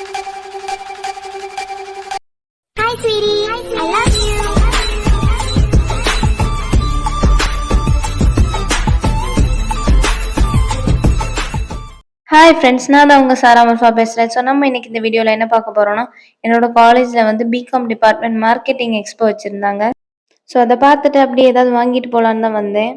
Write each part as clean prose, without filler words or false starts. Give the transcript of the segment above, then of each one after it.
Hi, sweetie. I love you. Hi friends, நான் தான் உங்கள் சாரா மல்ஃபா பேசுகிறேன். ஸோ நம்ம இன்னைக்கு இந்த வீடியோவில் என்ன பார்க்க போகிறோம்னா, என்னோட காலேஜில் வந்து பிகாம் டிபார்ட்மெண்ட் மார்க்கெட்டிங் எக்ஸ்போ வச்சுருந்தாங்க. ஸோ அதை பார்த்துட்டு அப்படியே ஏதாவது வாங்கிட்டு போகலான்னு தான் வந்தேன்.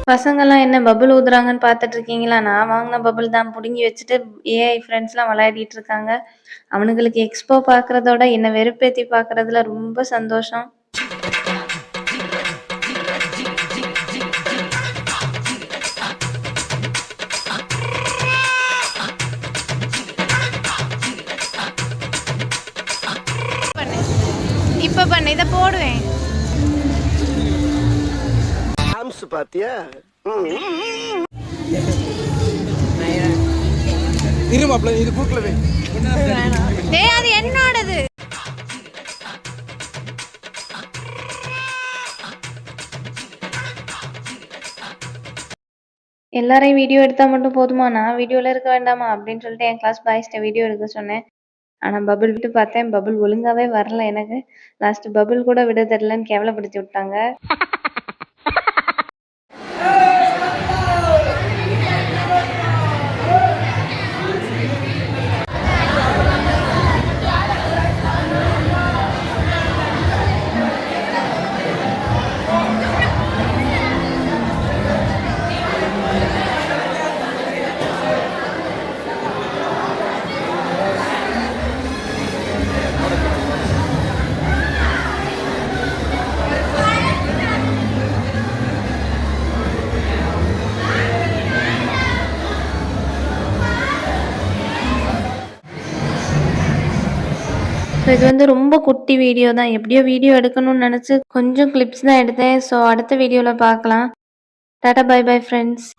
பசங்கள்லாம் என்ன பபுள் ஊதுறாங்கன்னு பார்த்துட்டு இருக்கீங்களா? நான் வாங்கின பபுள் தான் பிடுங்கி வச்சுட்டு ஏஐ ஃப்ரெண்ட்ஸ்லாம் விளையாடிட்டு இருக்காங்க. அவனுங்களுக்கு எக்ஸ்போ பார்க்குறதோட என்னை வெறுப்பேற்றி பார்க்குறதுல ரொம்ப சந்தோஷம். இப்ப பண்ண இத போடுவேன். ஆம்ஸ் பாத்தியா? இருமாப்ல இது குறுக்கலவே. டேய் அது என்னோடது. எல்லாரையும் வீடியோ எடுத்தால் மட்டும் போதுமா? நான் வீடியோவில் இருக்க வேண்டாமா அப்படின்னு சொல்லிட்டு என் கிளாஸ் பாய்ஸ்ட்டை வீடியோ எடுக்க சொன்னேன். ஆனால் பபுள் விட்டு பார்த்தேன், பபுள் ஒழுங்காகவே வரல எனக்கு. லாஸ்ட்டு பபுள் கூட விட தெரிலன்னு கேவலப்படுத்தி விட்டாங்க. ஸோ இது வந்து ரொம்ப குட்டி வீடியோ தான். எப்படியோ வீடியோ எடுக்கணும்னு நினச்சி கொஞ்சம் கிளிப்ஸ் தான் எடுத்தேன். ஸோ அடுத்த வீடியோவில் பார்க்கலாம். Tata bye bye friends.